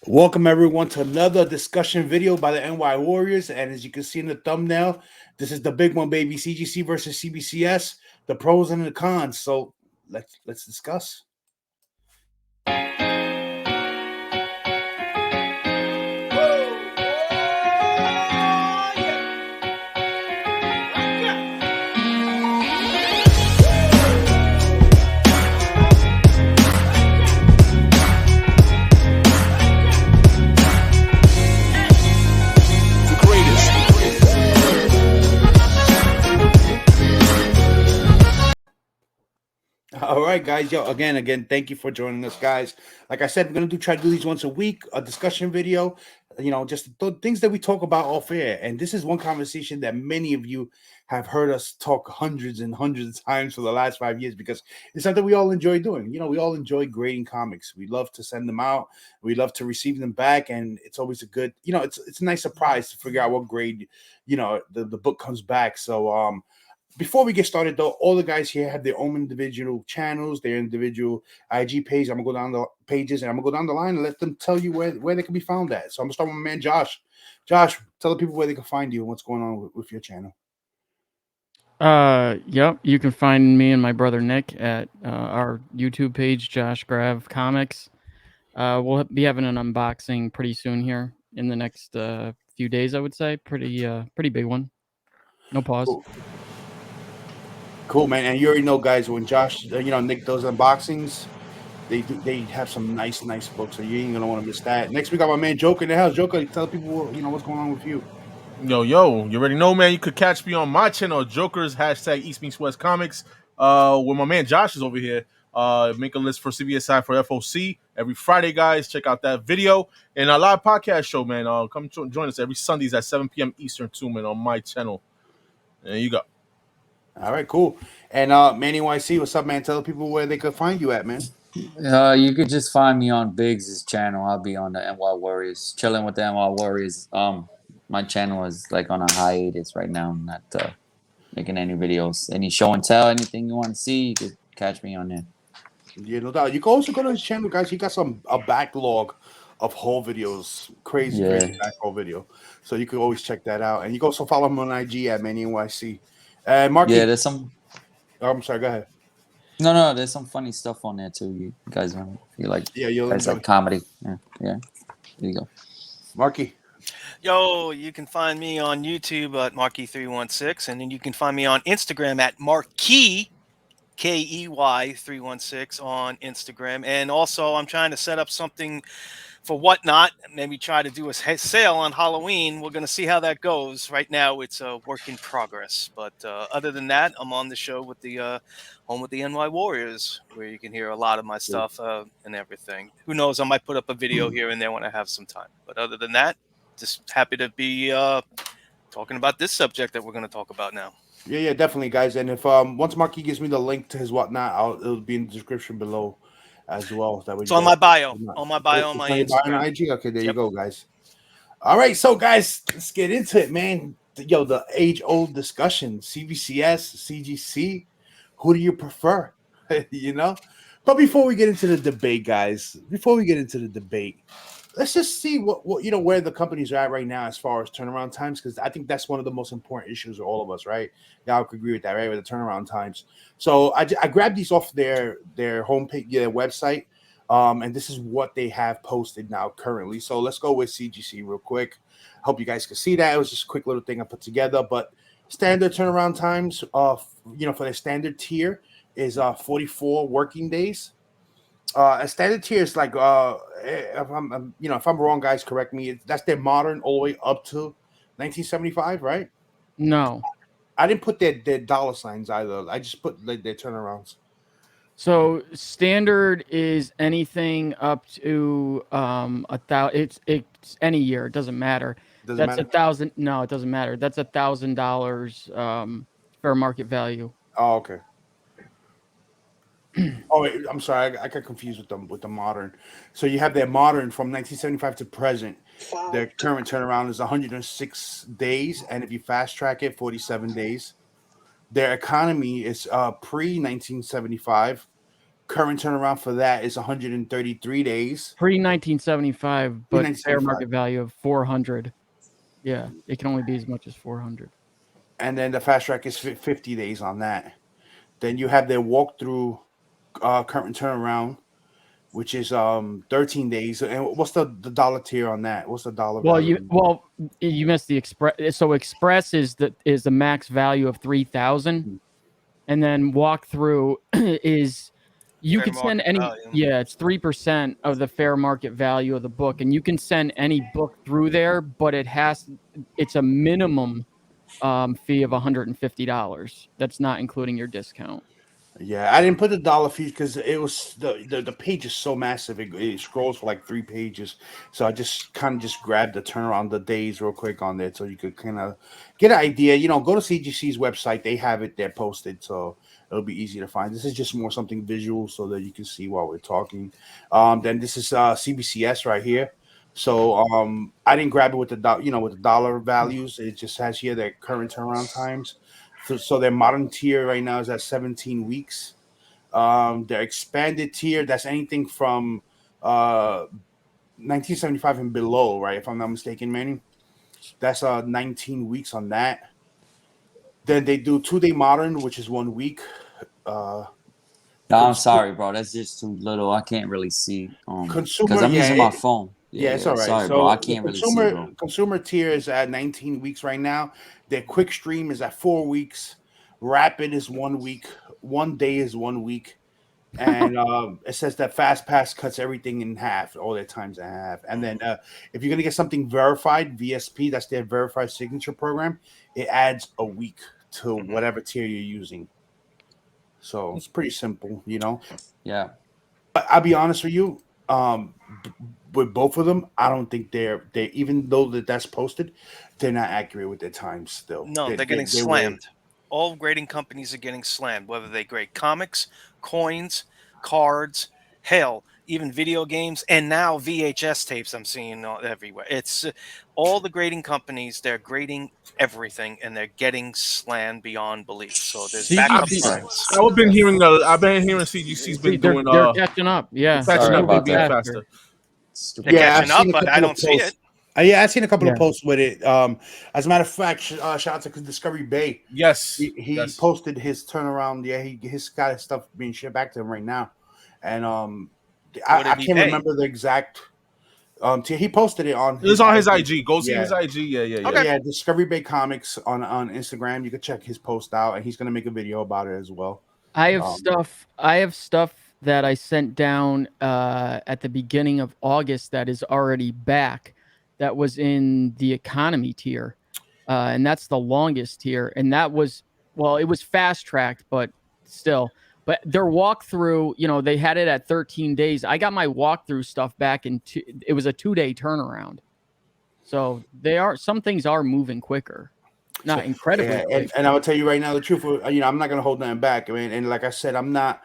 Welcome everyone to another discussion video by the NY Warriors, and as you can see in the thumbnail, this is the big one, baby. CGC versus CBCS, the pros and the cons. So let's discuss. All right, guys. Yo, again, thank you for joining us, guys. Like I said, we're gonna try to do these once a week, a discussion video. You know, just things that we talk about off air. And this is one conversation that many of you have heard us talk hundreds and hundreds of times for the last 5 years because it's something we all enjoy doing. You know, we all enjoy grading comics. We love to send them out. We love to receive them back, and it's always a good. You know, it's a nice surprise to figure out what grade the book comes back. So before we get started, though, all the guys here have their own individual channels, their individual IG page. I'm gonna go down the pages and I'm gonna go down the line and let them tell you where they can be found at. So I'm gonna start with my man Josh. Josh, tell the people where they can find you and what's going on with your channel. Yep, you can find me and my brother Nick at our YouTube page, Josh Grav Comics. We'll be having an unboxing pretty soon here in the next few days, I would say. Pretty big one. No pause. Cool, man. And you already know, guys, when Josh, Nick does unboxings, they have some nice books, so you ain't gonna want to miss that. Next we got my man Joker in the house. Joker, tell people what's going on with you. Yo, you already know, man. You could catch me on my channel, Joker's hashtag East Meets West Comics. Where my man Josh is over here. Make a list for CBSI for FOC every Friday, guys. Check out that video and a live podcast show, man. Come join us every Sundays at 7 p.m. Eastern, too, man, on my channel. There you go. All right, cool. And MannyNYC, what's up, man? Tell people where they could find you at, man. You could just find me on Biggs' channel. I'll be on the NY Warriors, chilling with the NY Warriors. My channel is like on a hiatus right now. I'm not making any videos, any show and tell, anything you want to see. You could catch me on there. Yeah, no doubt. You can also go to his channel, guys. He got a backlog of haul videos, crazy backhaul video. So you can always check that out. And you can also follow him on IG at MannyNYC. Marky, yeah, there's some. Oh, I'm sorry. Go ahead. No, there's some funny stuff on there too. You guys, if you like, guys like comedy. Yeah. There you go. Marky. Yo, you can find me on YouTube at Marky316, and then you can find me on Instagram at Marky, Key 316 on Instagram. And also, I'm trying to set up something for Whatnot. Maybe try to do a sale on Halloween. We're going to see how that goes. Right now, it's a work in progress. But other than that, I'm on the show with the home with the NY Warriors, where you can hear a lot of my stuff and everything. Who knows? I might put up a video here and there when I have some time. But other than that, just happy to be talking about this subject that we're going to talk about now. Yeah, definitely, guys. And if once Marky gives me the link to his Whatnot, it'll be in the description below as well. That it's on my bio. On my bio on my Instagram. On IG. Okay, there you go, guys. All right, so guys, let's get into it, man. Yo, the age-old discussion: CBCS, CGC. Who do you prefer? But before we get into the debate, guys, let's just see what where the companies are at right now as far as turnaround times, because I think that's one of the most important issues for all of us, right? Y'all could agree with that, right? With the turnaround times. So I grabbed these off their homepage, their website, and this is what they have posted now currently. So let's go with CGC real quick. Hope you guys can see that. It was just a quick little thing I put together, but standard turnaround times, for their standard tier is 44 working days. A standard tier is like if I'm wrong, guys, correct me. That's their modern all the way up to 1975, right? No, I didn't put their dollar signs either. I just put like their turnarounds. So standard is anything up to 1,000. It's any year. It doesn't matter. That's matter? 1,000. No, it doesn't matter. That's $1,000 fair market value. Oh, okay. Oh, wait, I'm sorry. I got confused with the modern. So you have their modern from 1975 to present. Their current turnaround is 106 days, and if you fast track it, 47 days. Their economy is pre 1975. current turnaround for that is 133 days. Pre-1975, but fair 1975. market value of 400. Yeah, it can only be as much as 400. And then the fast track is 50 days on that. Then you have their walkthrough current turnaround, which is 13 days. And what's the dollar tier on that? What's the dollar value? You missed the express. So express is the max value of 3,000, and then walkthrough is you Fair can send market any value. yeah, it's 3% of the fair market value of the book, and you can send any book through there, but it's a minimum fee of $150. That's not including your discount. Yeah, I didn't put the dollar fee because it was the page is so massive. It scrolls for like 3 pages. So I just kind of just grabbed the turnaround the days real quick on there so you could kind of get an idea. You know, go to CGC's website. They have it there posted. So it'll be easy to find. This is just more something visual so that you can see while we're talking. Then this is CBCS right here. So I didn't grab it with the dollar values. It just has here their current turnaround times. So their modern tier right now is at 17 weeks. Their expanded tier, that's anything from 1975 and below, right? If I'm not mistaken, Manny. That's 19 weeks on that. Then they do 2-day modern, which is 1 week. No, I'm sorry, bro. That's just too little. I can't really see. Consumer, because I'm using my phone. Yeah, it's all right. Sorry, So bro. I can't really see, bro. Consumer tier is at 19 weeks right now. Their quick stream is at 4 weeks. Rapid is 1 week. 1 day is 1 week. And it says that Fast Pass cuts everything in half, all their times in half. And then if you're gonna get something verified, VSP, that's their verified signature program, it adds a week to whatever tier you're using. So it's pretty simple, you know. Yeah. But I'll be honest with you, with both of them, I don't think they even though that's posted, they're not accurate with their times still. No, they're getting slammed. All grading companies are getting slammed, whether they grade comics, coins, cards, hell, even video games, and now VHS tapes I'm seeing everywhere. It's all the grading companies, they're grading everything, and they're getting slammed beyond belief. So there's backup times. I've been hearing CGC's been doing they're catching up. Yeah, catching up about being that. faster. They're catching up, but I don't see it. Yeah, I've seen a couple of posts with it. As a matter of fact, shout out to Discovery Bay. Yes, he posted his turnaround. Yeah, he's got his stuff being shipped back to him right now, and I can't remember the exact. He posted it on. It's on his IG. Go see his IG. Yeah. Okay. Yeah, Discovery Bay Comics on Instagram. You can check his post out, and he's gonna make a video about it as well. I have stuff that I sent down at the beginning of August that is already back. That was in the economy tier, and that's the longest tier. And that was, well, it was fast tracked, but still. But their walkthrough, they had it at 13 days. I got my walkthrough stuff back it was a 2-day turnaround. So some things are moving quicker, not incredibly quick. And I will tell you right now the truth. I'm not gonna hold nothing back. I mean, and like I said, I'm not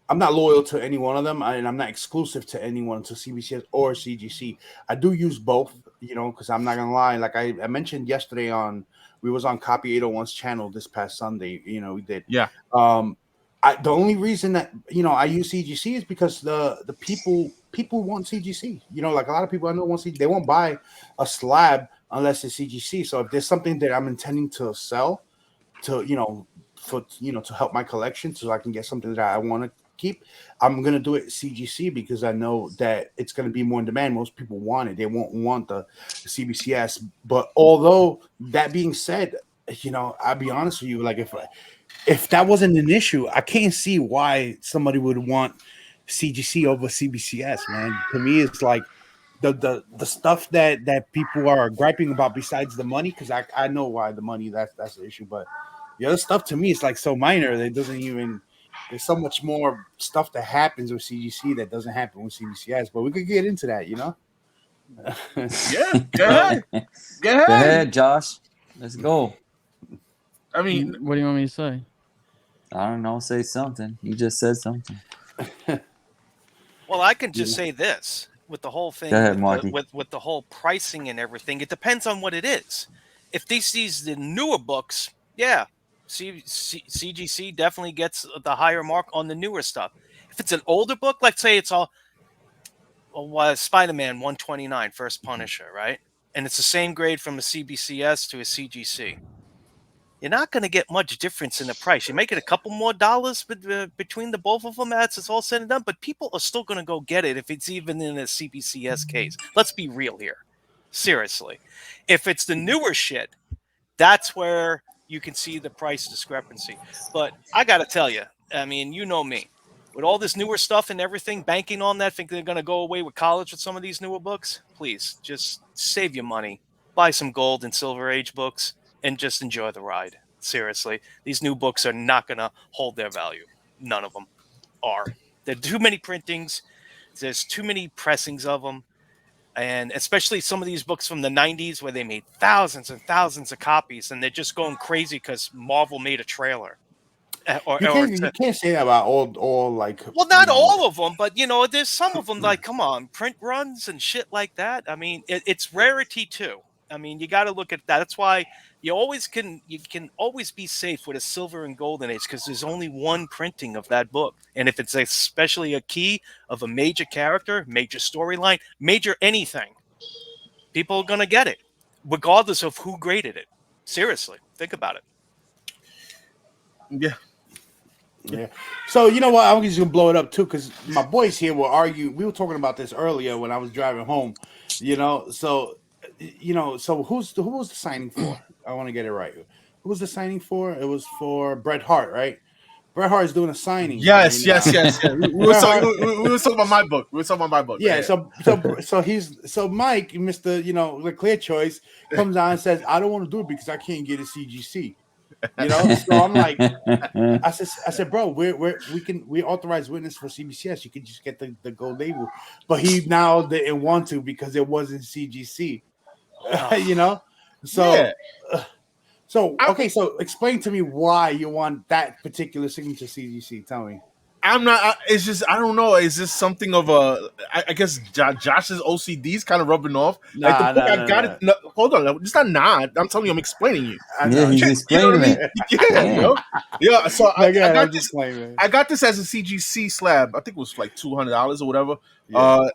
loyal to any one of them, and I'm not exclusive to anyone, to CBCS or CGC. I do use both, because I'm not gonna lie. Like I mentioned yesterday we was on Copy 801's channel this past Sunday. We did. Yeah. The only reason that I use CGC is because the people want CGC. Like a lot of people I know want CGC. They won't buy a slab unless it's CGC. So if there's something that I'm intending to sell, to to help my collection, so I can get something that I want to keep, I'm gonna do it CGC because I know that it's gonna be more in demand. Most people want it. They won't want the CBCS. But although that being said, I'll be honest with you, like if that wasn't an issue, I can't see why somebody would want CGC over CBCS, man. To me, it's like the stuff that people are griping about besides the money, because I know why the money, that's the issue, but the other stuff to me is like so minor that it doesn't even. There's so much more stuff that happens with CGC that doesn't happen with CBCS, but we could get into that, Yeah, go ahead. Go ahead, Josh. Let's go. I mean, what do you want me to say? I don't know. Say something. You just said something. Well, I can just say this with the whole thing. Go ahead, Marky. With the whole pricing and everything. It depends on what it is. If this is the newer books, yeah. CGC definitely gets the higher mark on the newer stuff. If it's an older book, let's say it's all Spider-Man 129, First Punisher, right? And it's the same grade from a CBCS to a CGC. You're not going to get much difference in the price. You make it a couple more dollars between the both of them as it's all said and done, but people are still going to go get it if it's even in a CBCS case. Let's be real here. Seriously. If it's the newer shit, that's where you can see the price discrepancy. But I got to tell you, I mean, you know me. With all this newer stuff and everything, banking on that, think they're going to go away with college with some of these newer books? Please, just save your money. Buy some gold and silver age books and just enjoy the ride. Seriously. These new books are not going to hold their value. None of them are. There are too many printings. There's too many pressings of them. And especially some of these books from the 90s where they made thousands and thousands of copies and they're just going crazy because Marvel made a trailer. You can't say that about all like. Well, not all of them, but there's some of them like, come on, print runs and shit like that. I mean, it's rarity too. I mean, you got to look at that. That's why you can always be safe with a silver and golden age because there's only one printing of that book, and if it's especially a key of a major character, major storyline, major anything, people are gonna get it, regardless of who graded it. Seriously, think about it. Yeah. So you know what? I'm just gonna blow it up too because my boys here will argue. We were talking about this earlier when I was driving home. So who was the signing for? I want to get it right. Who was the signing for? It was for Bret Hart, right? Bret Hart is doing a signing. Yes. We were talking about my book. Yeah. So Mike, Mr. The clear choice, comes on and says, "I don't want to do it because I can't get a CGC." So I'm like, I said, bro, we authorize witness for CBCS. You can just get the gold label, but he now didn't want to because it wasn't CGC. So explain to me why you want that particular signature CGC. Tell me. I'm not. It's just I don't know. Is this something of a? I guess Josh's OCD's kind of rubbing off. It. No, hold on, it's not. I'm telling you, I'm explaining you. Yeah, he's explaining it. Yeah. So I got got this as a CGC slab. I think it was like $200 or whatever. Yeah.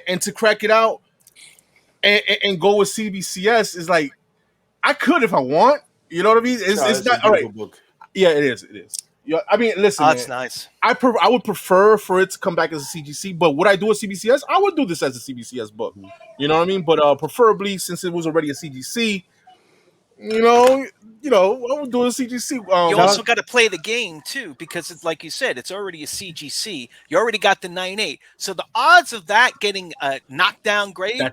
And to crack it out and go with CBCS is like I could if I want. You know what I mean? It's not all right. Book. Yeah, it is. Yeah, I mean, listen. That's nice. I would prefer for it to come back as a CGC, but would I do a CBCS? I would do this as a CBCS book. You know what I mean? But preferably, since it was already a CGC, I would do a CGC. You also got to play the game too, because it's like you said, it's already a CGC. You already got the 9.8, so the odds of that getting a knockdown grade are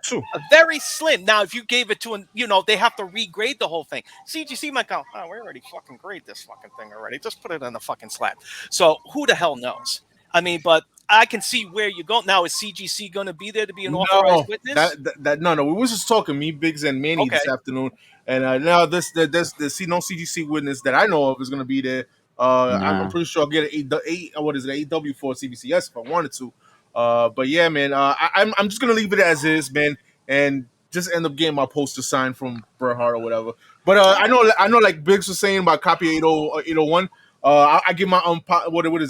very slim. Now, if you gave it to they have to regrade the whole thing. CGC might go, oh, we already fucking grade this fucking thing already. Just put it on the fucking slab. So who the hell knows? I mean, but I can see where you go. Now, is CGC going to be there to be an authorized witness? No. We was just talking, me, Biggs, and Manny this afternoon. And now no CGC witness that I know of is going to be there. I'm pretty sure I'll get an 8W for CBCS if I wanted to. But yeah, man, I'm just going to leave it as is, man, and just end up getting my poster signed from Bret Hart or whatever. But I know, like Biggs was saying about copy 801. I give my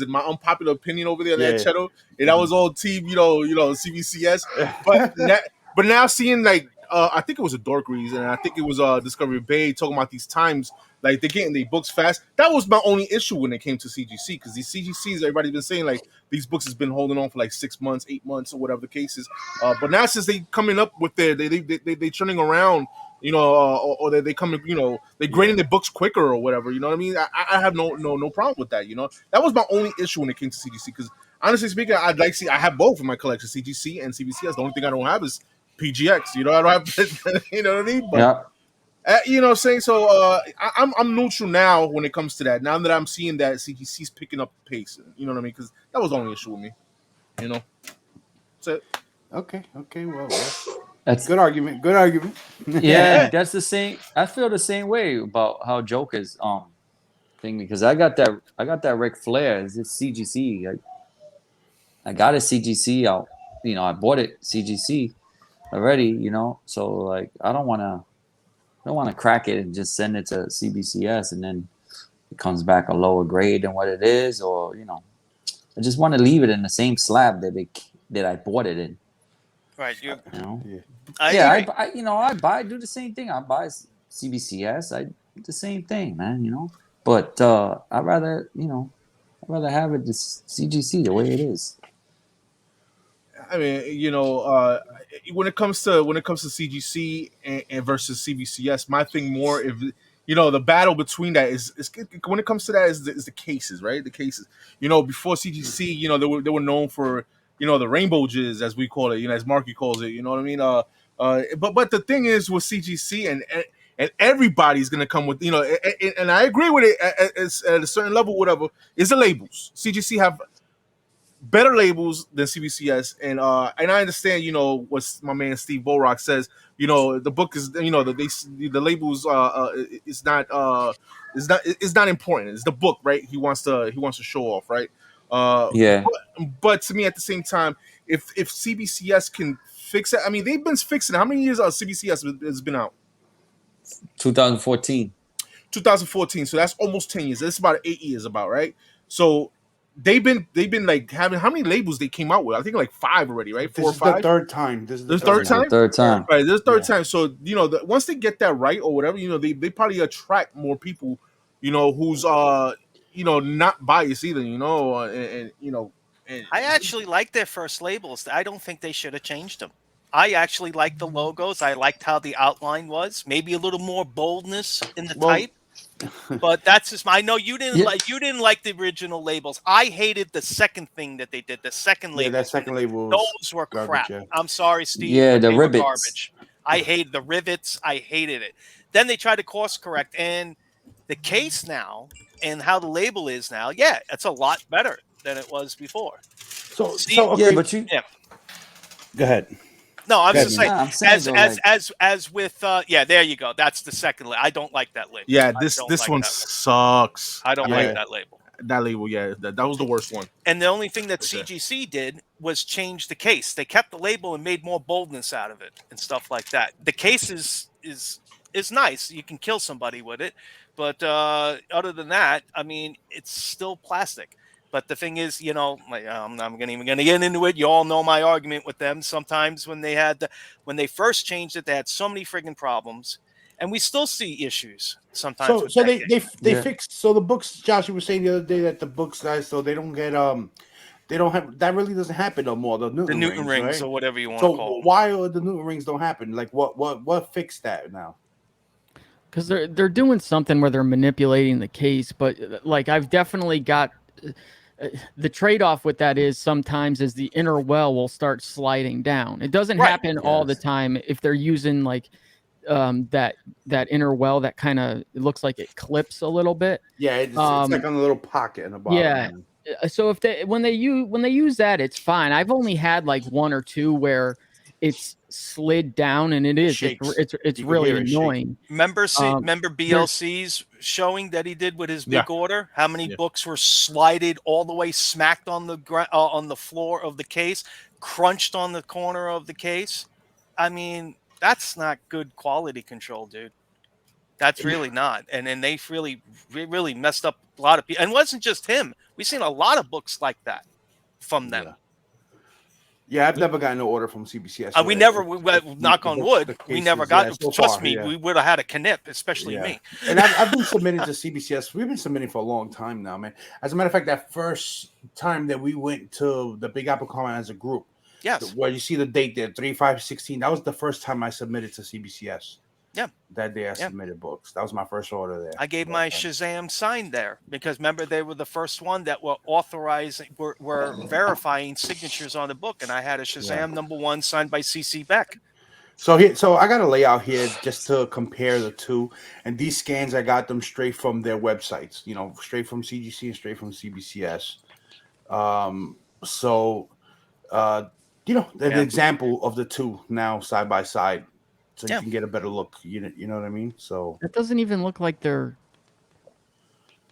my unpopular opinion over there on that channel, and that was all team, CBCS. But now seeing like I think it was a Dork reason, and I think it was Discovery Bay talking about these times, like they're getting their books fast. That was my only issue when it came to CGC, because these CGCs, everybody's been saying like these books has been holding on for like 6 months, 8 months, or whatever the case is. But now since they coming up with they turning around, or they coming, they grading their books quicker or whatever. You know what I mean? I have no problem with that. That was my only issue when it came to CGC, because honestly speaking, I have both in my collection, CGC and CBCS. The only thing I don't have is PGX. I don't have, you know what I mean? But, saying so. I'm neutral now when it comes to that. Now that I'm seeing that CGC's picking up the pace, you know what I mean? Because that was the only issue with me. That's it. Okay. Well, that's good argument. Good argument. Yeah, that's the same. I feel the same way about how Joker's thing, because I got that Ric Flair. It's CGC. I got a CGC out. I bought it CGC already. So like I don't want to crack it and just send it to CBCS and then it comes back a lower grade than what it is, or I just want to leave it in the same slab that I bought it in. Right. You know. Yeah. I do the same thing. I buy CBCS. I do the same thing, man. You know. But I'd rather have it this CGC the way it is. I mean, when it comes to CGC and versus CBCS, my thing more if the battle between that is when it comes to that is the cases, right? The cases. Before CGC, they were known for the rainbow jizz, as we call it, as Marky calls it. You know what I mean? But the thing is with CGC and everybody's gonna come with and I agree with it at a certain level, whatever, is the labels. CGC have better labels than CBCS, and I understand what my man Steve Borock says. The book is the labels is not important. It's the book, right? He wants to show off, right? Yeah. But to me, at the same time, if CBCS can fix it, I mean they've been fixing it. How many years CBCS has been out? 2014. 2014. So that's almost 10 years. That's about 8 years, about right. So they've been like having how many labels they came out with? I think like 5 already, right? 4 or 5. This is the third time. This is the third time. Third time. Right, this is the third time. So once they get that right or whatever, they probably attract more people, who's not biased either, and I actually like their first labels. I don't think they should have changed them. I actually liked the logos. I liked how the outline was. Maybe a little more boldness in the type. But that's just I know you didn't like the original labels. I hated the second thing that they did. The second label. Yeah, that second label. Those were crap. Yeah. I'm sorry, Steve. Yeah, the they were rivets. garbage. I hated the rivets. I hated it. Then they tried to course correct, and the case now and how the label is now. Yeah, it's a lot better than it was before. So okay. Yeah, but go ahead. No, I'm just saying, saying as with there you go. That's the second label. I don't like that label. Yeah, this one sucks. I don't like that label. That label, yeah, that was the worst one. And the only thing that CGC did was change the case. They kept the label and made more boldness out of it and stuff like that. The case is nice. You can kill somebody with it, but other than that, I mean, it's still plastic. But the thing is, I'm not even going to get into it. You all know my argument with them. Sometimes when they first changed it, they had so many friggin' problems, and we still see issues sometimes. So they fixed. So the books, Josh, you were saying the other day that the books, guys, so they don't get they don't have that. Really doesn't happen no more. The Newton rings, right? or whatever you want to call them. Why are the Newton rings don't happen? Like what fixed that now? Because they're doing something where they're manipulating the case, but like I've definitely got. The trade-off with that is sometimes is the inner well will start sliding down. It doesn't happen all the time if they're using like that inner well that kind of looks like it clips a little bit. Yeah, it's like on a little pocket in the bottom. Yeah. So when they use that, it's fine. I've only had like 1 or 2 where it's slid down, and it's really annoying. Remember BLC's showing that he did with his big order? How many books were slided all the way, smacked on the on the floor of the case, crunched on the corner of the case? I mean, that's not good quality control, dude. That's really not. And then they really messed up a lot of people. And it wasn't just him. We've seen a lot of books like that from them. Yeah, I've never gotten an order from CBCS. We never, knock on wood, we never got. Trust me, we would have had a knip, especially me. And I've been submitting to CBCS. We've been submitting for a long time now, man. As a matter of fact, that first time that we went to the Big Apple Comic as a group, where you see the date there, 3/5/16, that was the first time I submitted to CBCS. Yeah, that day I submitted books. That was my first order there. I gave my Shazam signed there because remember they were the first one that were authorizing, were verifying signatures on the book, and I had a Shazam #1 signed by CC Beck. So I got a layout here just to compare the two, and these scans I got them straight from their websites. Straight from CGC and straight from CBCS. The example of the two now side by side. So you can get a better look, you know what I mean? So it doesn't even look like they're.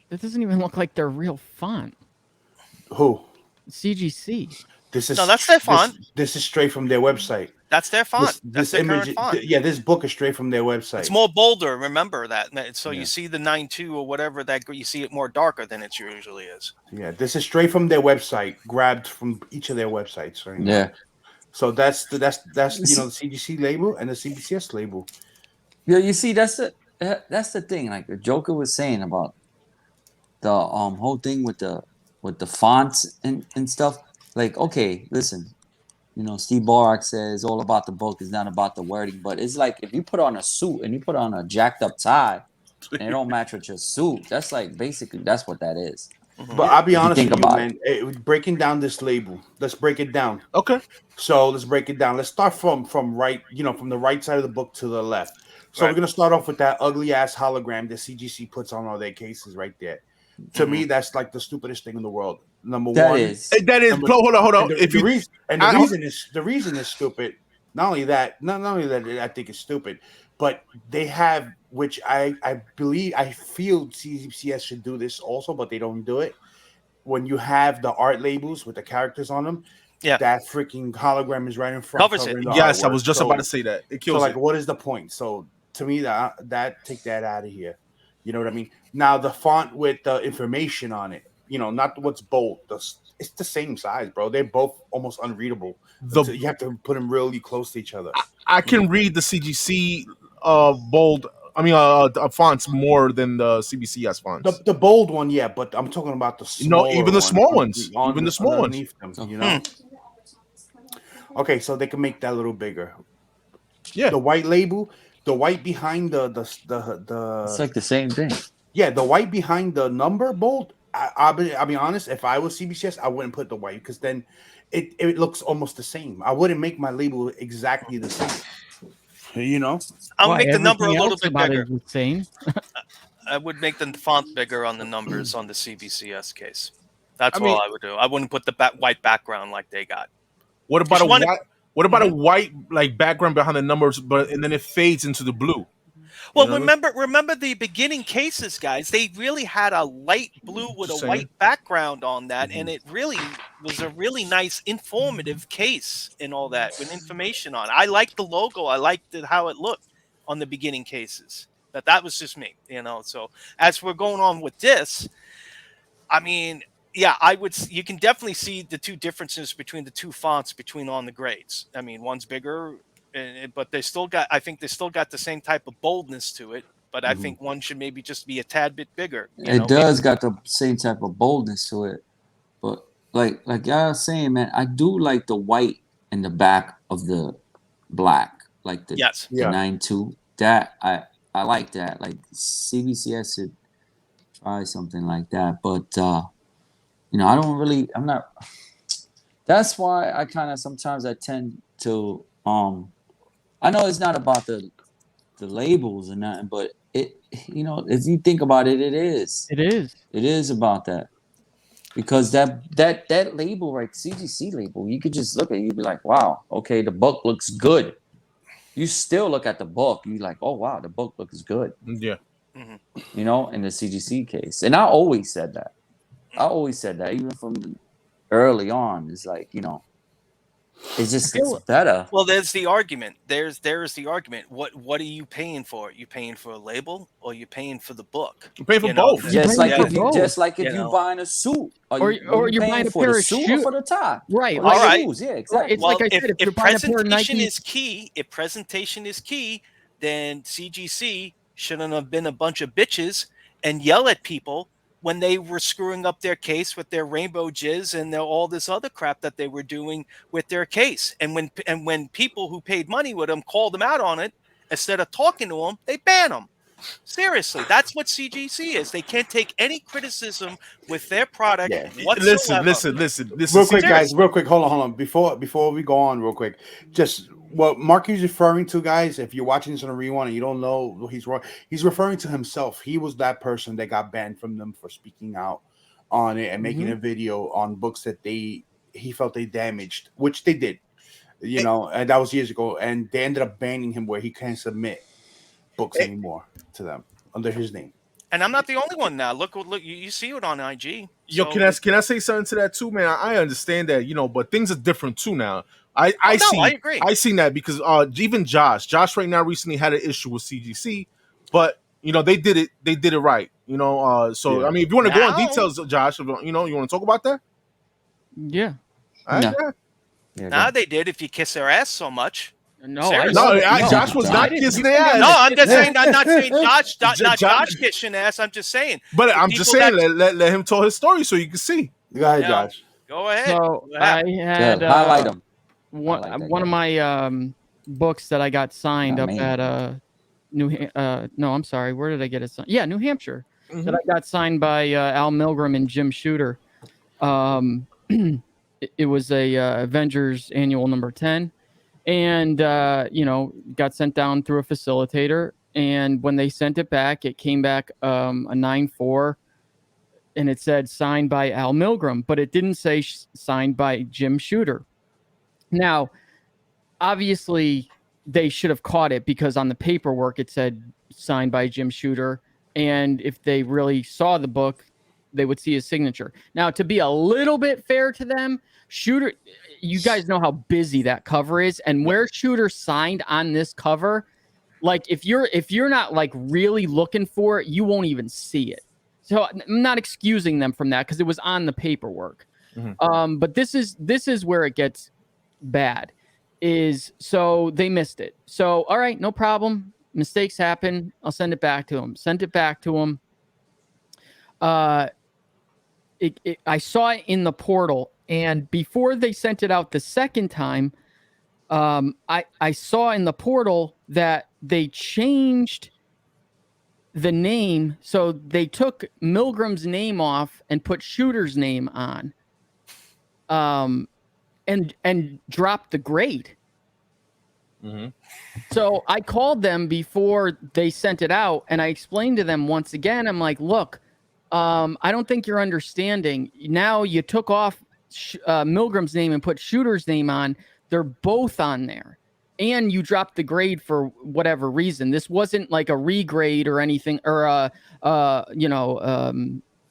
It doesn't even look like their real font. Who? CGC. This is No, that's their font. This is straight from their website. That's their font. This That's their image, current font. yeah, this book is straight from their website. It's more bolder. Remember that. So Yeah. you see the 9.2 or whatever that you see it more darker than it usually is. Yeah, this is straight from their website, grabbed from each of their websites. Right now. Yeah. So that's the CGC label and the CBCS label. Yeah, you see, that's the thing. Like the Joker was saying about the whole thing with the fonts and stuff. Like, okay, listen, Steve Borak says all about the book is not about the wording, but it's like if you put on a suit and you put on a jacked up tie and it don't match with your suit, that's like basically that's what that is. Mm-hmm. But I'll be honest with you, man. Breaking down this label, let's break it down. Okay. So let's break it down. Let's start from right, from the right side of the book to the left. So Right. we're gonna start off with that ugly ass hologram that CGC puts on all their cases right there. To me, that's like the stupidest thing in the world. Number one, that is. Hold on. The reason is stupid. Not only that, I think it's stupid, but they have, which I feel CBCS should do this also, but they don't do it. When you have the art labels with the characters on them, yeah, that freaking hologram is right in front. Covers it. Yes, I was just about to say that. It kills. So, like, what is the point? So, to me, that take that out of here. You know what I mean? Now, the font with the information on it, not what's bold. It's the same size, bro. They're both almost unreadable. You have to put them really close to each other. I can read the CGC bold. Fonts more than the CBCS fonts. The bold one, yeah, but I'm talking about the small. Even the small ones. Even the small ones. Them, Okay, so they can make that a little bigger. Yeah. The white label, the white behind the It's like the same thing. Yeah, the white behind the number bold. I'll be honest. If I was CBCS, I wouldn't put the white because then it looks almost the same. I wouldn't make my label exactly the same. I'll make the number a little bit bigger. The same. I would make the font bigger on the numbers on the CBCS case. That's what I would do. I wouldn't put the white background like they got. What about a white? What about a white like background behind the numbers, and then it fades into the blue? Well, remember the beginning cases, guys. They really had a light blue with a white background on that, and it really was a really nice, informative case and all that with information on it. I liked the logo. I liked how it looked on the beginning cases. That was just me, So as we're going on with this, yeah, you can definitely see the two differences between the two fonts on the grades. One's bigger, but I think they still got the same type of boldness to it. But I think one should maybe just be a tad bit bigger. It does got the same type of boldness to it. But like y'all saying, man, I do like the white in the back of the black, like the 9.2. That I like that. Like CBCS should try something like that. But I'm not. That's why I kind of sometimes I tend to I know it's not about the labels and nothing, but it if you think about it, it is. It is. It is about that. Because that label, right, CGC label, you could just look at it, you'd be like, wow, okay, the book looks good. You still look at the book, you're like, oh wow, the book looks good. Yeah. In the CGC case. And I always said that. Even from early on. It's like, it's better. Well, there's the argument. There's the argument. What are you paying for? You paying for a label or you paying for the book? You're paying for both. Just like if you buying a suit, or you're buying a pair of shoes for the top. Right. All right. Yeah, exactly. It's like I said, if presentation is key, then CGC shouldn't have been a bunch of bitches and yell at people when they were screwing up their case with their rainbow jizz and all this other crap that they were doing with their case. And when people who paid money with them called them out on it, instead of talking to them, they ban them. Seriously, that's what CGC is. They can't take any criticism with their product whatsoever. Listen. Real quick, guys. Real quick. Hold on. Before we go on, real quick, just what Marky's referring to, guys. If you're watching this on a rewind and you don't know what he's referring to himself. He was that person that got banned from them for speaking out on it and making a video on books that he felt they damaged, which they did. And that was years ago. And they ended up banning him where he can't submit books anymore to them under his name. And I'm not the only one now. Look, you see it on IG. Yo, So can I say something to that too, man? I understand that, but things are different too now. I agree. I seen that because even Josh right now recently had an issue with CGC, but they did it right. So Yeah. I mean, if you want to go on Now- details, Josh, you want to talk about that? Yeah. All right, No. yeah. Yeah, Now they did if you kiss their ass so much. No, Seriously? No, no, Josh was I not didn't- kissing you their think ass. No, I'm just saying. I'm not saying Josh, not Josh- Josh kissing ass. I'm just saying. But the I'm just people saying, that- let him tell his story so you can see. Go ahead, Now, Josh. Go ahead. So What I happened? had Good. Highlight him. one I like that one of guy. my books that I got signed Not up me. at no, I'm sorry, where did I get it signed? Yeah, New Hampshire. Mhm. That I got signed by Al Milgram and Jim Shooter. It was a Avengers annual number 10, and got sent down through a facilitator, and when they sent it back, it came back a 9/4, and it said signed by Al Milgram, but it didn't say signed by Jim Shooter. Now, obviously, they should have caught it because on the paperwork it said signed by Jim Shooter, and if they really saw the book, they would see his signature. Now, to be a little bit fair to them, Shooter, you guys know how busy that cover is, and where Shooter signed on this cover, like if you're not like really looking for it, you won't even see it. So I'm not excusing them from that because it was on the paperwork. Mhm. But this is where it gets bad. So they missed it. So all right, no problem. Mistakes happen. I'll send it back to them. Sent it back to them. I saw it in the portal, and before they sent it out the second time, I saw in the portal that they changed the name. So they took Milgram's name off and put Shooter's name on, and dropped the grade. Mhm. So I called them before they sent it out, and I explained to them once again, I'm like, look, I don't think you're understanding. Now you took off Milgram's name and put Shooter's name on. They're both on there. And you dropped the grade for whatever reason. This wasn't like a regrade or anything, or a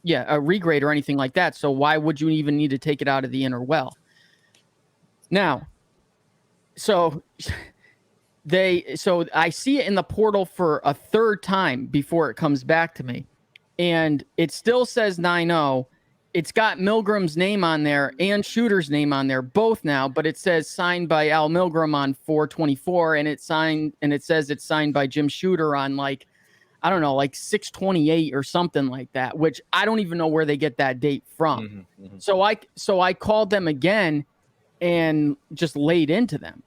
regrade or anything like that. So why would you even need to take it out of the inner well? Now, so I see it in the portal for a third time before it comes back to me, and it still says 9-0. It's got Milgram's name on there and Shooter's name on there, both now, but it says signed by Al Milgram on 4/24, and it says it's signed by Jim Shooter on like 6/28 or something like that, which I don't even know where they get that date from. Mhm. So I called them again and just laid into them.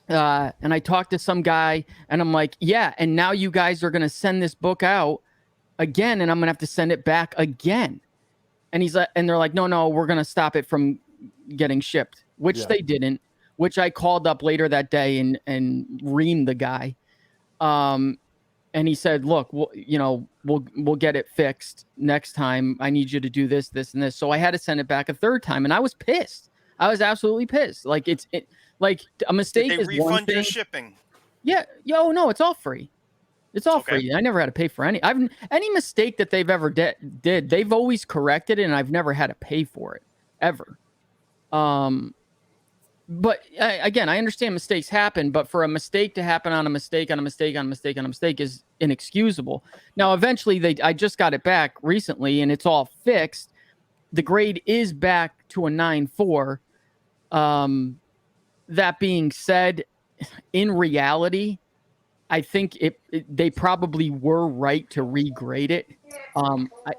And I talked to some guy, and I'm like, yeah, and now you guys are going to send this book out again, and I'm going to have to send it back again. And he's like, and they're like, no, we're going to stop it from getting shipped, which they didn't, which I called up later that day and reamed the guy. And he said, look, we'll get it fixed next time. I need you to do this, this, and this. So I had to send it back a third time, and I was pissed. I was absolutely pissed. Like like a mistake Did they is one refund thing. your shipping? Yeah, no, it's all free. It's all free. I never had to pay for any mistake that they've ever did. They've always corrected it, and I've never had to pay for it ever. But again, I understand mistakes happen, but for a mistake to happen on a mistake on a mistake on a mistake on a mistake is inexcusable. Now, eventually, I just got it back recently, and it's all fixed. The grade is back to a 9.4. That being said, in reality, I think they probably were right to regrade it.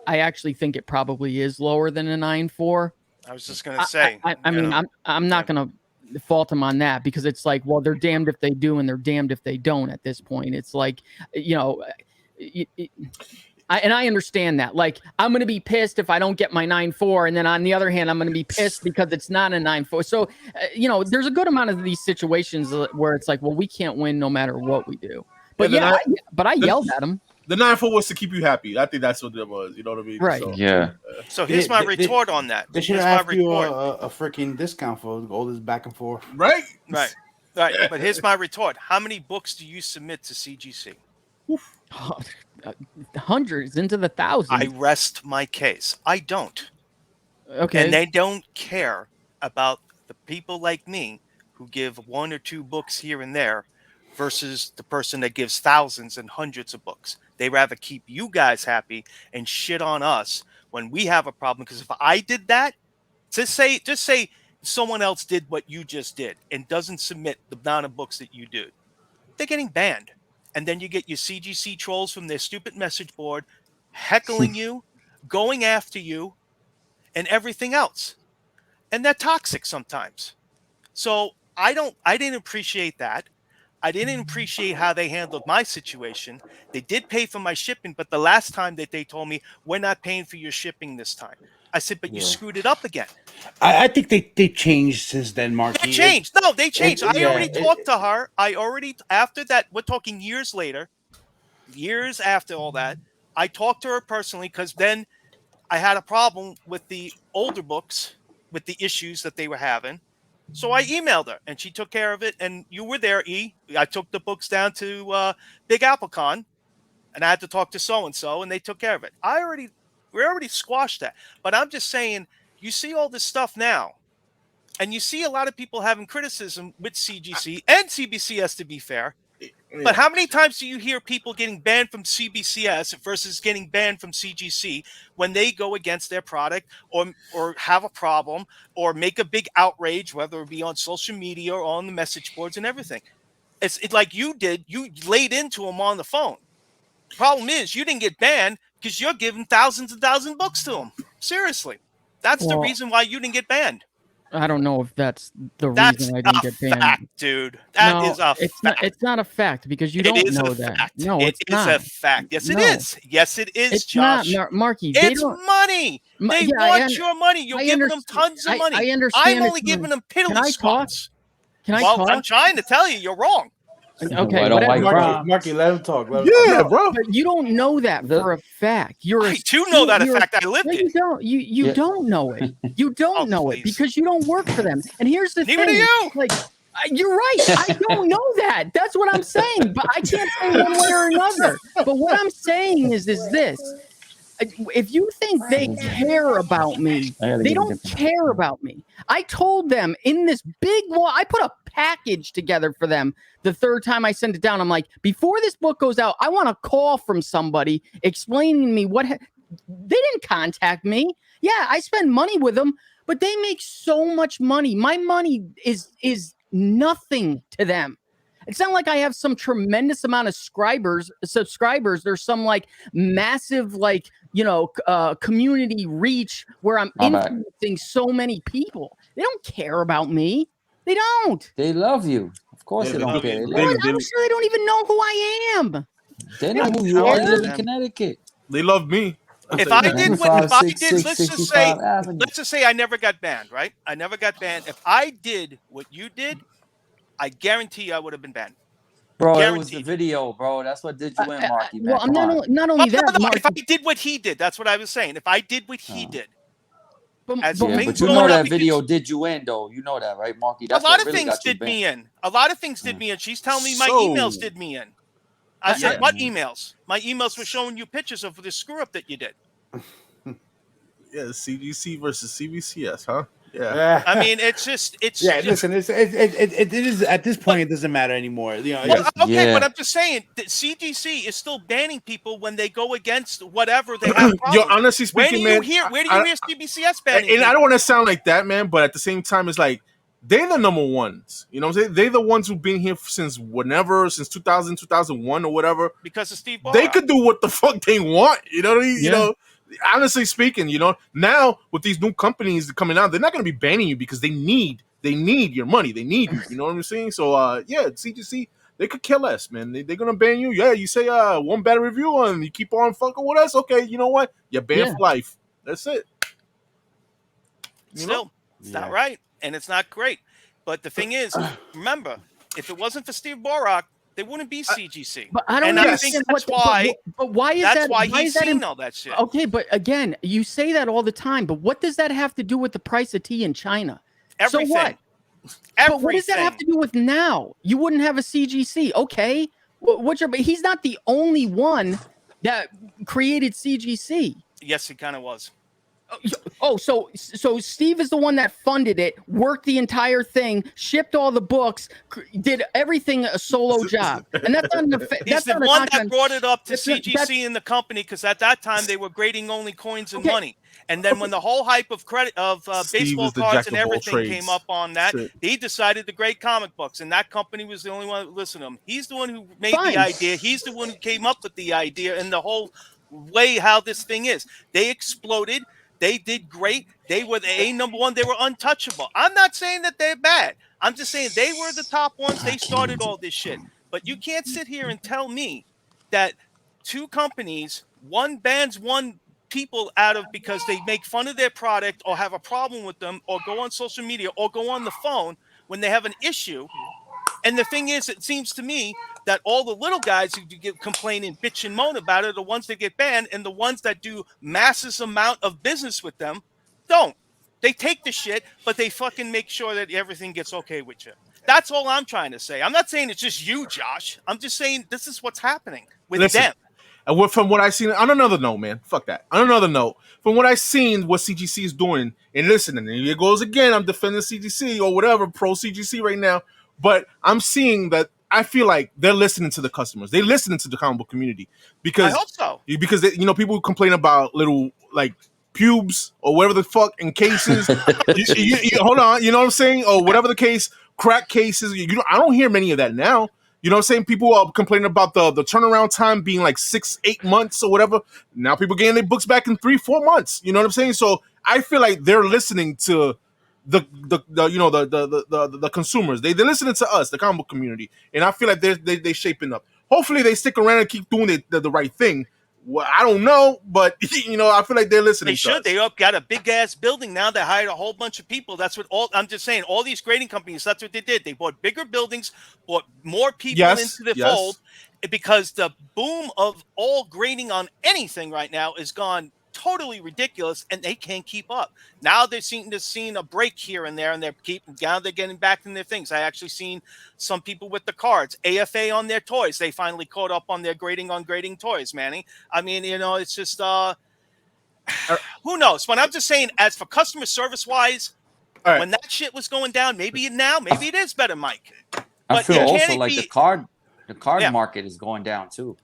I actually think it probably is lower than a 9.4. I was just gonna say. I mean, I'm not gonna fault them on that because it's like, well, they're damned if they do and they're damned if they don't at this point. It's like, I understand that. Like, I'm going to be pissed if I don't get my 9.4. And then on the other hand, I'm going to be pissed because it's not a 9.4. So, there's a good amount of these situations where it's like, well, we can't win no matter what we do. But I yelled at them. The 9.4 was to keep you happy. I think that's what it was. You know what I mean? Right. So, Yeah. So here's my retort on that. They should have asked you a freaking discount for all this back and forth. Right. Right. But here's my retort. How many books do you submit to CGC? hundreds into the thousands. I rest my case. I don't. Okay. And they don't care about the people like me who give 1 or 2 books here and there versus the person that gives thousands and hundreds of books. They rather keep you guys happy and shit on us when we have a problem. Because if I did that, just say someone else did what you just did and doesn't submit the amount of books that you do, they're getting banned. And then you get your CGC trolls from their stupid message board heckling you, going after you, and everything else. And they're toxic sometimes. So I didn't appreciate that. I didn't appreciate how they handled my situation. They did pay for my shipping, but the last time that they told me, we're not paying for your shipping this time. I said, but you screwed it up again. I think they changed since then, Marky. They changed. No, they changed. I already yeah, talked to her. After that, we're talking years later, years after all that, I talked to her personally because then I had a problem with the older books, with the issues that they were having. So I emailed her and she took care of it. And you were there, E. I took the books down to Big Apple Con and I had to talk to so-and-so and they took care of it. We already squashed that. But I'm just saying, you see all this stuff now and you see a lot of people having criticism with CGC and CBCS, to be fair. But how many times do you hear people getting banned from CBCS versus getting banned from CGC when they go against their product or have a problem or make a big outrage, whether it be on social media or on the message boards and everything? It's like you did. You laid into them on the phone. Problem is, you didn't get banned because you're giving thousands and thousands of books to them. Seriously. That's the reason why you didn't get banned. I don't know if that's the reason I didn't get banned. Fact, dude. That is a fact. It's not a fact because you don't know that. Fact. No, it's not. a fact. Yes, it is. Yes, it is, it's Josh. not, Marky. It's money. They want your money. You're giving them tons of money. I understand. I'm only giving them piddly spots. Can I talk? I'm trying to tell you, you're wrong. Okay, Marky, let him talk. Yeah, bro. But you don't know that for a fact. I do know that a fact. I lived it. You don't. You don't know it. You don't know it because you don't work for them. And here's the thing. Neither do you. Like, you're right. I don't know that. That's what I'm saying. But I can't say one way or another. But what I'm saying is this. If you think they care about me, they don't care about me. I told them in this big wall, I put a package together for them the third time I sent it down. I'm like, before this book goes out, I want a call from somebody explaining to me what they didn't contact me. Yeah, I spend money with them, but they make so much money. My money is nothing to them. It's not like I have some tremendous amount of subscribers. There's some like massive, like, community reach where I'm influencing so many people. They don't care about me. They don't. They love you. Of course they don't care. I'm sure they don't even know who I am. They know who you are. You live in Connecticut. They love me. Let's just say I never got banned, right? I never got banned. If I did what you did, I guarantee I would have been banned. Bro, it was the video, bro. That's what did you in, Marky. Well, I'm not only that. No, if I did what he did, that's what I was saying. If I did what he did. But you know that video did you in, though. You know that, right, Marky? A lot of things did me in. A lot of things did me in. She's telling me my emails did me in. I said, what emails? My emails were showing you pictures of the screw-up that you did. Yeah, CGC versus CBCS, huh? Yeah. I mean, it's just. Listen, it is at this point. It doesn't matter anymore. But I'm just saying that CGC is still banning people when they go against whatever they have. Yo, honestly speaking, where do you hear CBCS banning? And I don't want to sound like that, man, but at the same time, it's like they're the number ones. You know what I'm saying? They're the ones who've been here since 2000, 2001 or whatever. Because of Steve Barra. They could do what the fuck they want. You know what I mean? Yeah. You know. Honestly speaking, now with these new companies coming out, they're not going to be banning you because they need your money. They need you. You know what I'm saying? So, CGC, they could kill us, man. They're going to ban you. Yeah, you say one bad review and you keep on fucking with us. Okay, you know what? You're banned for life. That's it. It's not right, and it's not great. But the thing is, remember, if it wasn't for Steve Borak, they wouldn't be CGC. But I don't understand that's why. But why is that? Why why he's is that seen all that shit. Okay, but again, you say that all the time. But what does that have to do with the price of tea in China? Everything. So what? But what does that have to do with now? You wouldn't have a CGC, okay? But he's not the only one that created CGC. Yes, he kind of was. Oh, so Steve is the one that funded it, worked the entire thing, shipped all the books, did everything a solo job, and that's not He's the one that brought it up to CGC in the company, because at that time they were grading only coins and money. And then when the whole hype of baseball cards and everything came up on that, he decided to grade comic books, and that company was the only one that listened to him. He's the one who made the idea. He's the one who came up with the idea and the whole way how this thing is. They exploded. They did great. They were the #1. They were untouchable. I'm not saying that they're bad. I'm just saying they were the top ones. They started all this shit. But you can't sit here and tell me that two companies, one bans one people out of because they make fun of their product or have a problem with them or go on social media or go on the phone when they have an issue. And the thing is, it seems to me that all the little guys who get complain and bitch and moan about it are the ones that get banned, and the ones that do massive amount of business with them don't. They take the shit, but they fucking make sure that everything gets okay with you. That's all I'm trying to say. I'm not saying it's just you, Josh. I'm just saying this is what's happening with them. And from what I've seen, on another note, man, fuck that. On another note, from what I've seen, what CGC is doing, and listening, and here goes again, I'm defending CGC or whatever, pro CGC right now, but I'm seeing that I feel like they're listening to the customers. They're listening to the comic book community because I hope so. Because they, people complain about little like pubes or whatever the fuck in cases. Hold on, you know what I'm saying, or whatever the case, crack cases. I don't hear many of that now. You know what I'm saying? People are complaining about the turnaround time being like 6-8 months or whatever. Now people getting their books back in 3-4 months. You know what I'm saying? So I feel like they're listening to the consumers. They're listening to us, the comic book community, and I feel like they're shaping up. Hopefully they stick around and keep doing the right thing. Well, I don't know, but I feel like they're listening. They should. They got a big ass building now. They hired a whole bunch of people. That's what I'm just saying. All these grading companies, that's what they did. They bought bigger buildings, bought more people into the fold, because the boom of all grading on anything right now is gone totally ridiculous, and they can't keep up. Now they're seeing a break here and there, and they're getting back in their things. I actually seen some people with the cards, AFA on their toys. They finally caught up on their grading toys, Manny. I mean, it's just who knows? But I'm just saying, as for customer service wise, when that shit was going down, maybe it is better, Mike. I feel also like the card market is going down too.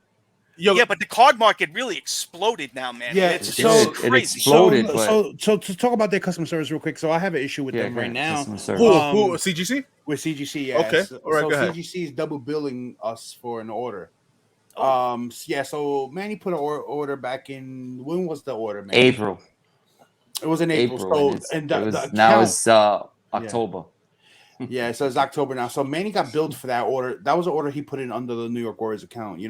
Yeah, but the card market really exploded now, man. Yeah, it's so crazy. It exploded. So to talk about their customer service real quick. So I have an issue with them right now. Who CGC? With CGC, yes. Okay, all right, so go ahead. CGC is double billing us for an order. So Manny put an order back in, when was the order, man? April. It was in April. So now it's October. Yeah, so it's October now. So Manny got billed for that order. That was an order he put in under the New York Warriors account,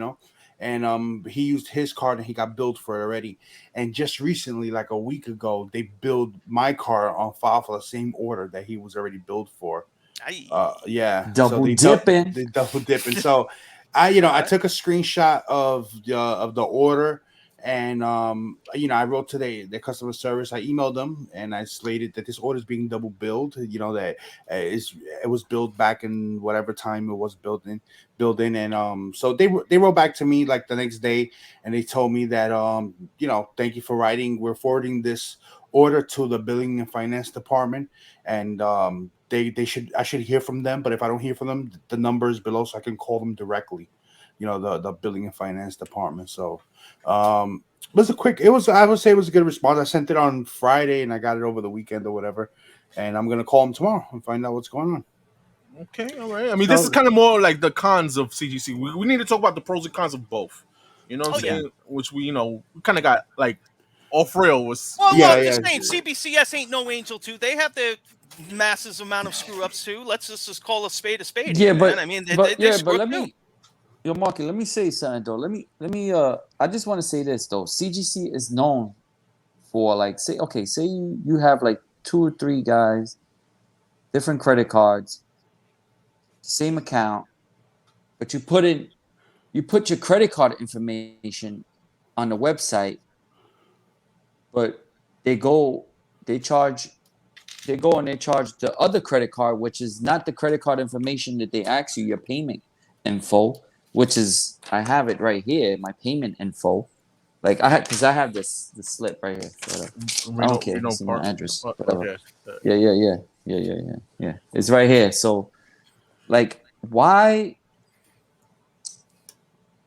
and he used his card and he got billed for it already. And just recently, like a week ago, they billed my card on file for the same order that he was already billed for. Double dipping. They double dipping. So I took a screenshot of the order, and I wrote to the customer service. I emailed them and I stated that this order is being double billed. That it was billed back in whatever time it was billed in, and so they wrote back to me like the next day, and they told me that thank you for writing. We're forwarding this order to the billing and finance department, and I should hear from them. But if I don't hear from them, the number is below, so I can call them directly. The billing and finance department. So I would say it was a good response. I sent it on Friday and I got it over the weekend or whatever, and I'm gonna call them tomorrow and find out what's going on. Okay, all right. I mean, this is kind of more like the cons of CGC. We need to talk about the pros and cons of both. You know what I'm saying? Which we kind of got like off rail was. Well, I'm just saying, CBCS ain't no angel too. They have their massive amount of screw ups too. Let's just call a spade a spade. Yeah, man. but I mean, but let me. Yo, Marky, let me say something though. Let me. I just want to say this though. CGC is known for like, say you have like 2 or 3 guys, different credit cards, same account, but you put your credit card information on the website, but they charge the other credit card, which is not the credit card information that they ask you, your payment info, which is, I have it right here, my payment info. Like I have this slip right here. I don't care. Reno It's my Park. address. Whatever. Okay. Yeah. It's right here. So, like, why?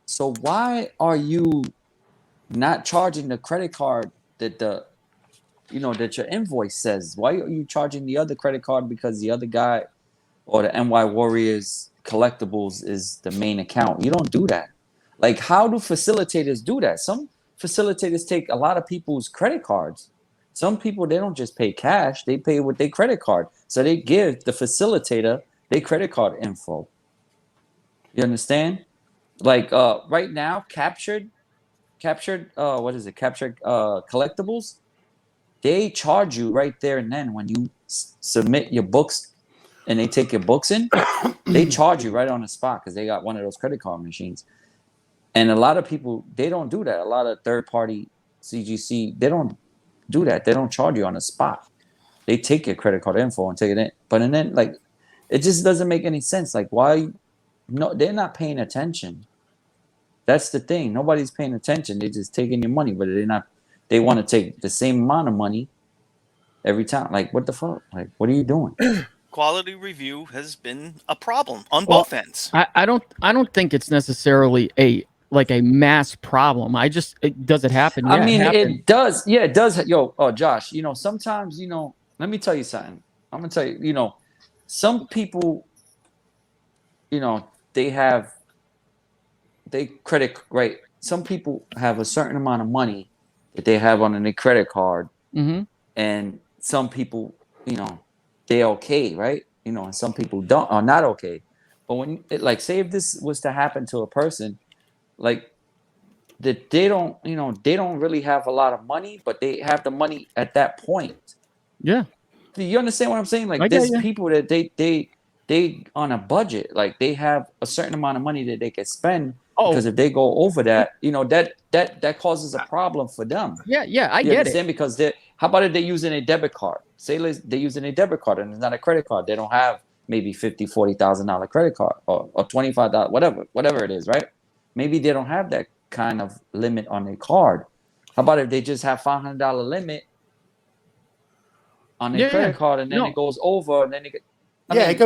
So why are you not charging the credit card that that your invoice says? Why are you charging the other credit card because the other guy or the NY Warriors collectibles is the main account? You don't do that. Like, how do facilitators do that? Some facilitators take a lot of people's credit cards. Some people, they don't just pay cash, they pay with their credit card. So they give the facilitator their credit card info. You understand? Like right now, captured what is it? Captured collectibles, they charge you right there and then when you submit your books and they take your books in, they charge you right on the spot because they got one of those credit card machines. And a lot of people, they don't do that. A lot of third-party CGC, they don't do that. They don't charge you on the spot. They take your credit card info and take it in. But and then, like, it just doesn't make any sense. Like, why? No, they're not paying attention. That's the thing. Nobody's paying attention. They're just taking your money, but they're not. They want to take the same amount of money every time. Like, what the fuck? Like, what are you doing? Quality review has been a problem on both ends. I don't think it's necessarily a mass problem. Does it happen? Yeah, I mean, it does. Yeah, it does. Yo, Josh, sometimes, let me tell you something. I'm going to tell you, some people, they credit, right? Some people have a certain amount of money that they have on their credit card. Mm-hmm. And some people, they're okay, right? And some people are not okay. But when, say if this was to happen to a person, like, that they don't really have a lot of money, but they have the money at that point. Yeah. Do you understand what I'm saying? Like, there's people that they on a budget, like they have a certain amount of money that they can spend. Because if they go over that, that causes a problem for them. Yeah, I get it. Because how about if they're using a debit card? Say they're using a debit card and it's not a credit card. They don't have maybe $50,000-$40,000 credit card or $25, whatever it is, right? Maybe they don't have that kind of limit on their card. How about if they just have $500 limit on their credit card and then it goes over and then it it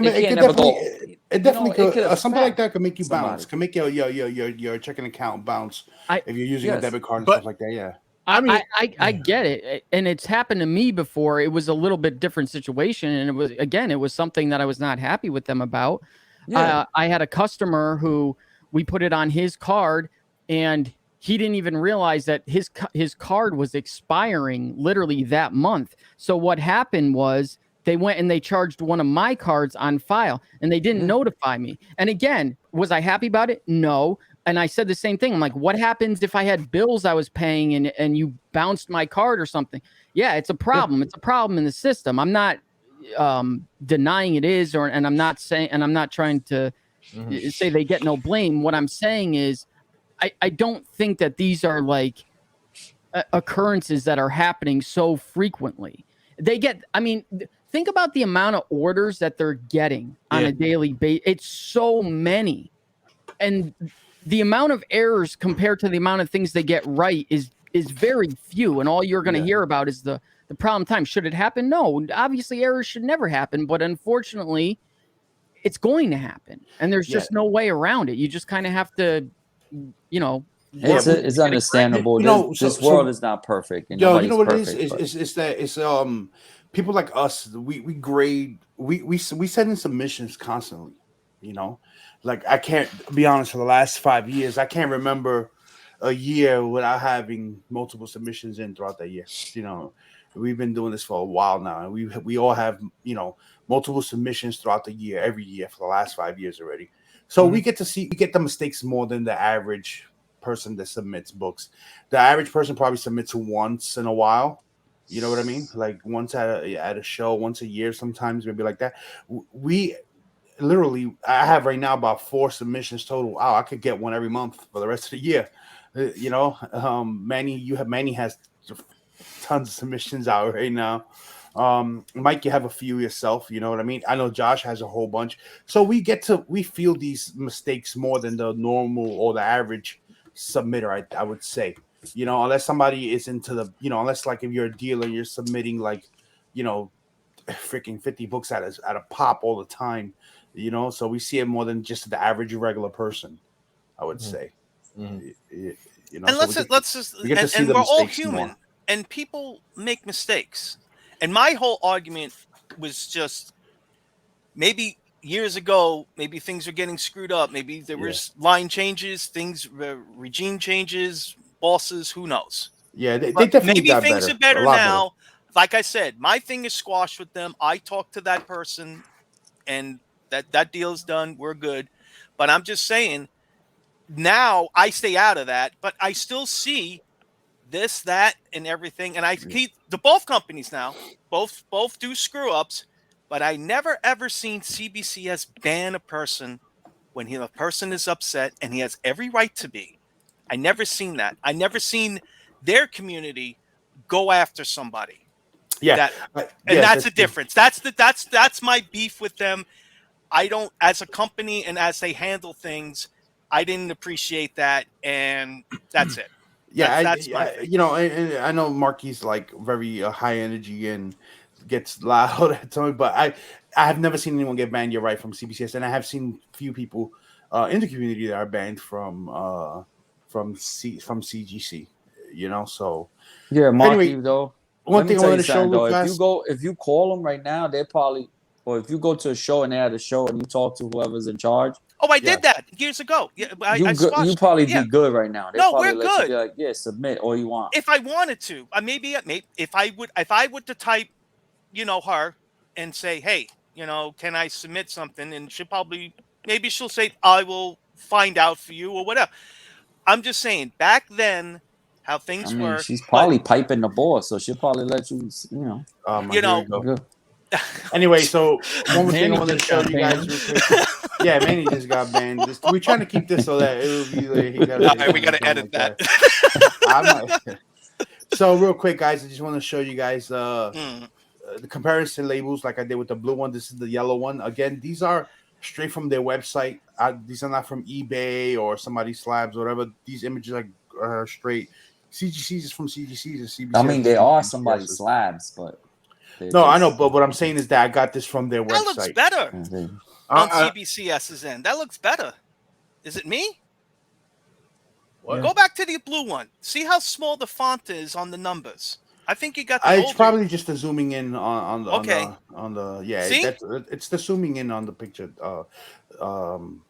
definitely could. Something like that could make you bounce. Can make your checking account bounce if you're using a debit card and stuff like that. Yeah. I get it, and it's happened to me before. It was a little bit different situation, and it was something that I was not happy with them about. Yeah. I had a customer who we put it on his card, and he didn't even realize that his card was expiring literally that month. So what happened was they went and they charged one of my cards on file, and they didn't notify me. And again, was I happy about it? No. And I said the same thing. I'm like, what happens if I had bills I was paying and you bounced my card or something? Yeah, it's a problem. It's a problem in the system. I'm not denying it is, and I'm not saying, and I'm not trying to say they get no blame. What I'm saying is, I don't think that these are like occurrences that are happening so frequently. Think about the amount of orders that they're getting on a daily basis. It's so many. And the amount of errors compared to the amount of things they get right is very few. And all you're going to hear about is the problem time. Should it happen? No, obviously errors should never happen. But unfortunately, it's going to happen. And there's just no way around it. You just kind of have to, it's understandable. This world is not perfect. And you know what perfect, it is? It's that people like us. We grade. We send in submissions constantly. Like, I can't be honest. For the last 5 years, I can't remember a year without having multiple submissions in throughout that year. We've been doing this for a while now, and we all have multiple submissions throughout the year, every year for the last 5 years already. So we get the mistakes more than the average person that submits books. The average person probably submits once in a while. You know what I mean? Like once at a show, once a year, sometimes maybe like that. We literally, I have right now about 4 submissions total. Wow, I could get one every month for the rest of the year. Manny has tons of submissions out right now. Mike, you have a few yourself. You know what I mean? I know Josh has a whole bunch. So we feel these mistakes more than the normal or the average submitter, I would say. You know, unless somebody is into the, you know, unless like if you're a dealer, you're submitting like, you know, freaking 50 books at a pop all the time. You know, so we see it more than just the average regular person, I would say. You know, And so let's just we get to see and the we're all mistakes human, more. and people make mistakes. And my whole argument was just maybe years ago, maybe things are getting screwed up. Maybe there was line changes, regime changes, bosses, who knows? Yeah, they But definitely maybe got things better, are a better lot better. now. Like I said, my thing is squashed with them. I talked to that person, and that deal's done. We're good. But I'm just saying, now I stay out of that, but I still see this, that, and everything. And I keep the both companies now, both do screw ups, but I never ever seen CBCS ban a person when a person is upset, and he has every right to be. I never seen that. I never seen their community go after somebody. Yeah, That and yeah, that's a difference. That's my beef with them. I don't, as a company and as they handle things, I didn't appreciate that, and that's it. yeah. That's my thing. You know, and I know Marky's like very high energy and gets loud at times, but I have never seen anyone get banned. You're right, from CBCS, and I have seen few people in the community that are banned from CGC. You know, so Yeah, Marky, anyway, though. one Let me thing I tell wanted you to show something real though. fast. If you call them right now, they probably, or if you go to a show and they had a show and you talk to whoever's in charge, Oh, I Yeah. did that years ago. Yeah, I you squashed. probably Yeah, be good right now. They no, probably we're let you good. be like, yeah, submit all you want. If I wanted to, maybe if I would to type, her and say, hey, can I submit something? And she'll probably, maybe she'll say, I will find out for you or whatever. I'm just saying, back then, how I things mean, were. she's But probably piping the boss, so she'll probably let you, you know. you Here we know, go. Good. Anyway, so one more thing I Manny wanted to just show got you guys banned. real quick. Yeah, Manny just got banned. We're trying to keep this so that it will be like he got all it right, we got to something edit like that. I might. So real quick, guys, I just want to show you guys Mm. the comparison labels like I did with the blue one. This is the yellow one. Again, these are straight from their website. These are not from eBay or somebody's slabs or whatever. These images are straight. CGCs is from CGCs and CBCS. I mean, is they from are CBCS. somebody's slabs, but they're No, I know, just, but what I'm saying is that I got this from their That looks website. better they, on CBCS's end. That looks better. Is it me? What? Go back to the blue one. See how small the font is on the numbers. I think you got the It's older. probably just the zooming in Okay. on the yeah. See? It's the zooming in on the picture.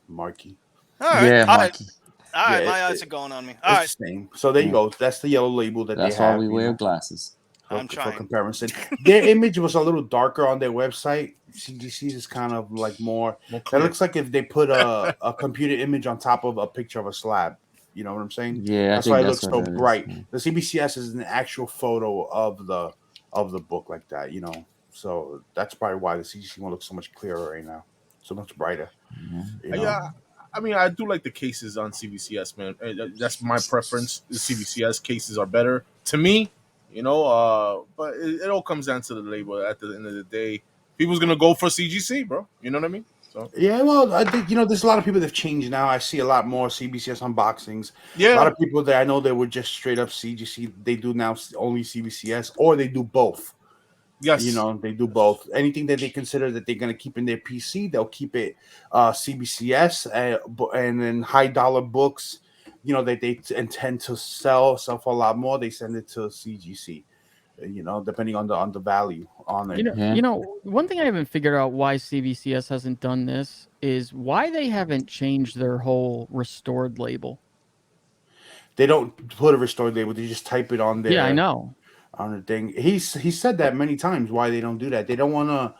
Marky. All right. yeah, All right. Marky. All right. Yeah, My eyes are going on me. All it's right. the same. So there you Yeah. go. That's the yellow label that That's they why have. we You wear know, glasses. I'm for trying. comparison. Their image was a little darker on their website. CGC's is kind of like more. More That clear. looks like if they put a computer image on top of a picture of a slab. You know what I'm saying? Yeah, That's why it looks what so that is. bright. Yeah. The CBCS is an actual photo of the book like that. You know, so that's probably why the CGC one looks so much clearer right now, so much brighter. You know? Yeah, I mean, I do like the cases on CBCS, man. That's my preference. The CBCS cases are better to me, but it all comes down to the label. At the end of the day, people's gonna go for CGC, bro. You know what I mean? So Yeah, well, I think there's a lot of people that have changed now. I see a lot more CBCS unboxings. yeah, A lot of people that I know that were just straight up CGC, they do now only CBCS, or they do both. yes, They do both. Anything that they consider that they're going to keep in their PC, they'll keep it CBCS, and then high dollar books, that they intend to sell for a lot more, they send it to CGC. Depending on the value on it. Yeah. One thing I haven't figured out why CBCS hasn't done this is why they haven't changed their whole restored label. They don't put a restored label; they just type it on there. Yeah, I know. On the thing, he said that many times. Why they don't do that? They don't want to.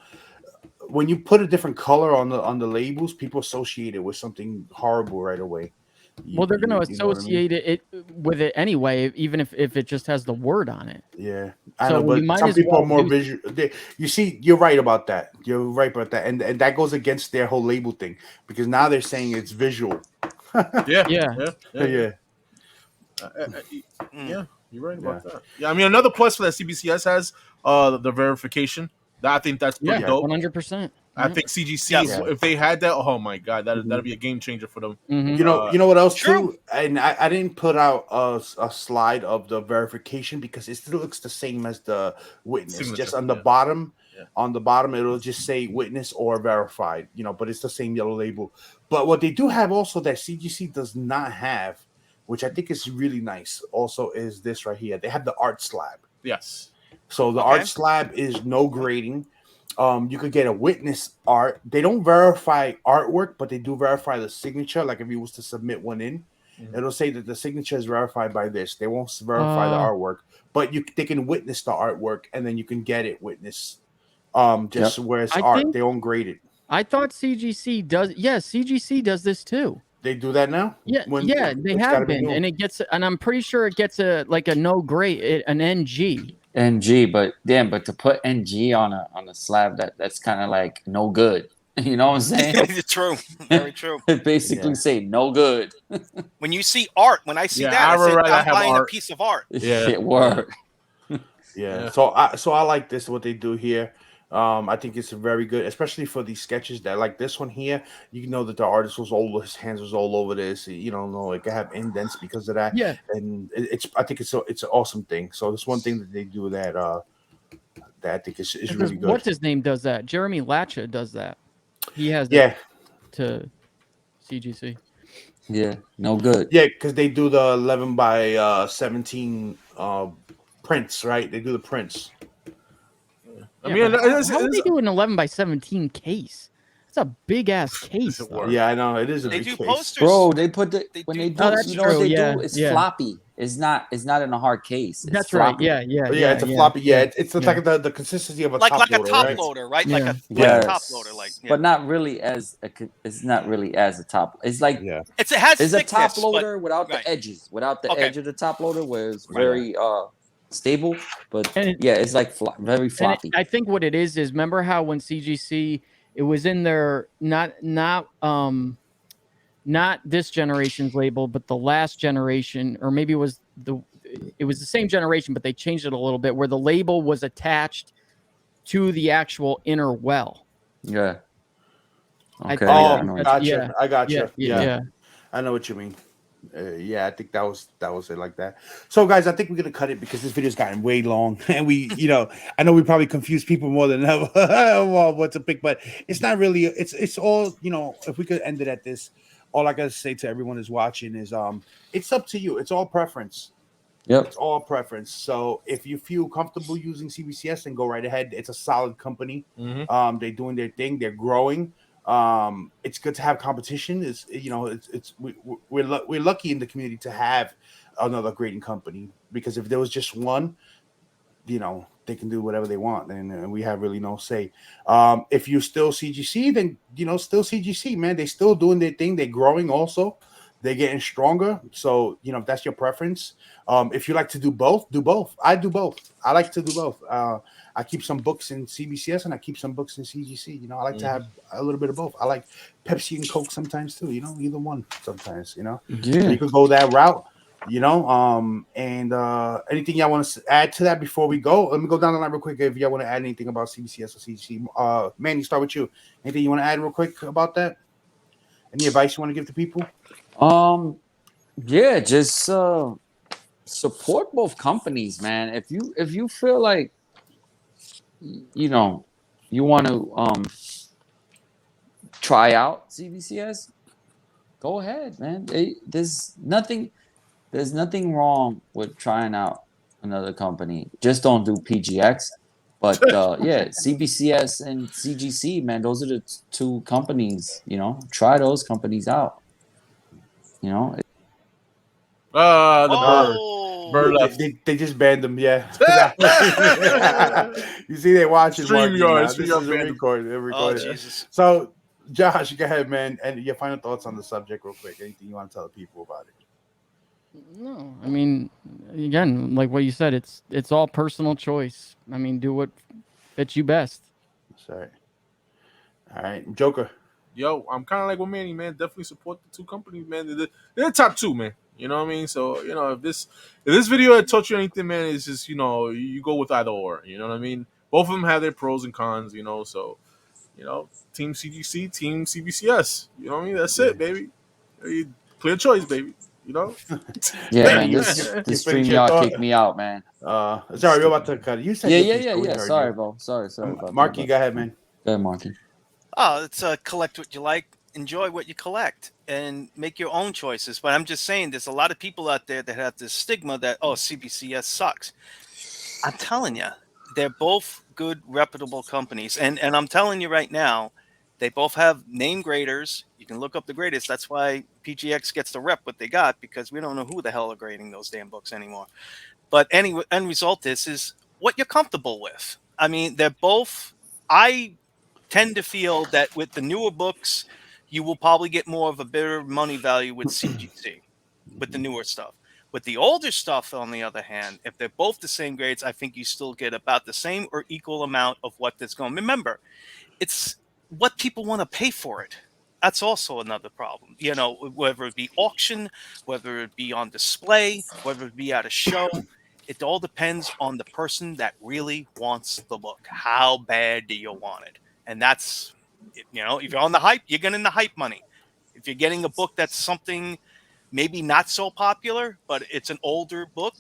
When you put a different color on the labels, people associate it with something horrible right away. Well, they're going to You know what I mean? associate it with it anyway, even if it just has the word on it. Yeah, I So know, but you might some as people well are more do- visual. You see, you're right about that. You're right about that, and that goes against their whole label thing because now they're saying it's visual. Yeah. Yeah. Yeah, you're right about that. Yeah, I mean, another plus for that CBCS has the verification. I think that's pretty Yeah, dope. 100%. I think CGC, Yes. if they had that, oh my god, that'd Mhm. be a game changer for them. Mhm. You know what else True. too? And I didn't put out a slide of the verification because it still looks the same as the witness. Signature, Just on the yeah. bottom, Yeah. on the bottom, it'll just say witness or verified. You know, but it's the same yellow label. But what they do have also that CGC does not have, which I think is really nice, also is this right here. They have the art slab. Yes. So the Okay. art slab is no grading. You could get a witness art. They don't verify artwork, but they do verify the signature. Like if you was to submit one in, Mhm. it'll say that the signature is verified by this. They won't verify the artwork, but they can witness the artwork, and then you can get it witness. Just where it's I art, think- they won't grade it. I thought CGC does. Yeah, CGC does this too. They do that now. Yeah, yeah, they it's gotta have be been, new. and it gets, and I'm pretty sure it gets a no grade, an NG. NG, but to put NG on a slab, that's kind of like no good. You know what I'm saying? True. Very true. It basically say no good. When you see art, when I see Yeah, that, I I would say rather I'm have buying art. a piece of art. Yeah. It work. Yeah. So I like this what they do here. I think it's very good, especially for these sketches that like this one here. You know that the artist was all his hands was all over this. You don't know it can have indents because of that. Yeah, And I think it's an awesome thing. So it's one thing that they do that I think is because really good. what's his name does that. Jeremy Latcha does that. He has Yeah, it to CGC. Yeah, no good. yeah, because they do the 11 by 17 prints, right? They do the prints. I Yeah, mean, but it's- how would it's- they do an 11 by 17 case? It's a big ass case. It's a though. word. Yeah, I know it is a They big do case. posters. Bro, they put They when do- they do, Oh, that's you know what they true, yeah, do? It's yeah. floppy. It's not in a hard case. It's That's right. floppy. Yeah, yeah, Yeah, it's a floppy. Yeah, it's yeah. like the consistency of a like top a loader, top right? loader, right? Yeah. Like a top Yes. loader, like yeah. But not really as it's not really as a top. It's like Yeah. it has it's a thickness, top loader without right. the edges, without the Okay. edge of the top loader, where it's Right. very stable. But And it- yeah, it's like very And floppy. I think what it is remember how when CGC it was in their not this generation's label, but the last generation, or maybe it was the same generation, but they changed it a little bit where the label was attached to the actual inner well. Yeah. I Okay. think Yeah, I Oh, know what gotcha. yeah, I gotcha. yeah. I know what you mean. Yeah, I think that was it like that. So, guys, I think we're gonna cut it because this video's gotten way long, and we, I know we probably confuse people more than ever. Well, what to pick, but it's not really. It's all If we could end it at this, all I gotta say to everyone who's watching is, it's up to you. It's all preference. Yep. It's all preference. So if you feel comfortable using CBCS, then go right ahead. It's a solid company. Mhm. They're doing their thing. They're growing. It's good to have competition. We're lucky in the community to have another grading company, because if there was just one, they can do whatever they want, and we have really no say. If you're still CGC, then still CGC, man. They're still doing their thing. They're growing also. They're getting stronger. So, if that's your preference, if you like to do both, do both. I do both. I like to do both. I keep some books in CBCS and I keep some books in CGC. I like to have a little bit of both. I like Pepsi and Coke sometimes too, either one sometimes, So you could go that route, and anything y'all want to add to that before we go? Let me go down the line real quick if y'all want to add anything about CBCS or CGC. Manny, start with you. Anything you want to add real quick about that? Any advice you want to give to people? Yeah, just support both companies, man. If you feel like you want to try out CBCS, go ahead, man. There's nothing wrong with trying out another company. Just don't do PGX. But yeah, CBCS and CGC, man, those are the two companies. Try those companies out. The bird. Oh, Bird left. They just banned them, yeah. You see, they watching StreamYard, This StreamYard is a banned them. recording. oh, Jesus. So, Josh, go ahead, man, and your final thoughts on the subject, real quick. Anything you want to tell the people about it? No, I mean, again, like what you said, it's all personal choice. I mean, do what fits you best. Sorry. All right, Joker. Yo, I'm kind of like with Manny, man. Definitely support the two companies, man. They're the top two, man. You know what I mean? So, if this video had taught you anything, man, it's just, you go with either or. You know what I mean? Both of them have their pros and cons, so Team CGC, Team CBCS. You know what I mean? That's it, baby. Clear choice, baby. Yeah, Larry, man. you This you stream finish your y'all thought. kicked me out, man. Sorry, we're about to cut. You said your piece, bro. We Yeah. heard Sorry, you. bro. Sorry about Marky, that. go ahead, man. Go ahead, Marky. Oh, it's collect what you like, enjoy what you collect, and make your own choices. But I'm just saying, there's a lot of people out there that have this stigma that, oh, CBCS sucks. I'm telling you, they're both good, reputable companies. And I'm telling you right now, they both have name graders. You can look up the graders. That's why PGX gets the rep what they got, because we don't know who the hell are grading those damn books anymore. But anyway, end result is what you're comfortable with. I mean, they're both. I tend to feel that with the newer books, you will probably get more of a better money value with CGC, with the newer stuff. With the older stuff, on the other hand, if they're both the same grades, I think you still get about the same or equal amount of what that's going. Remember, it's what people want to pay for it. That's also another problem. Whether it be auction, whether it be on display, whether it be at a show, it all depends on the person that really wants the book. How bad do you want it? And that's, if you're on the hype, you're getting the hype money. If you're getting a book that's something maybe not so popular, but it's an older book,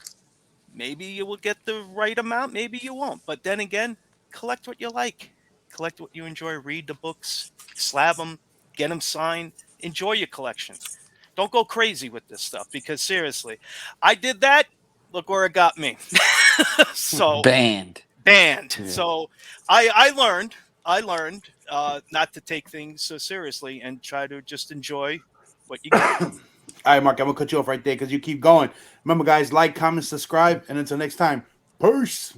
maybe you will get the right amount, maybe you won't. But then again, collect what you like, collect what you enjoy, read the books, slab them, get them signed, enjoy your collection. Don't go crazy with this stuff, because seriously, I did that. Look where it got me. So Banned. Yeah. So I learned not to take things so seriously and try to just enjoy what you get. All right, Mark, I'm gonna cut you off right there because you keep going. Remember, guys, like, comment, subscribe, and until next time, peace.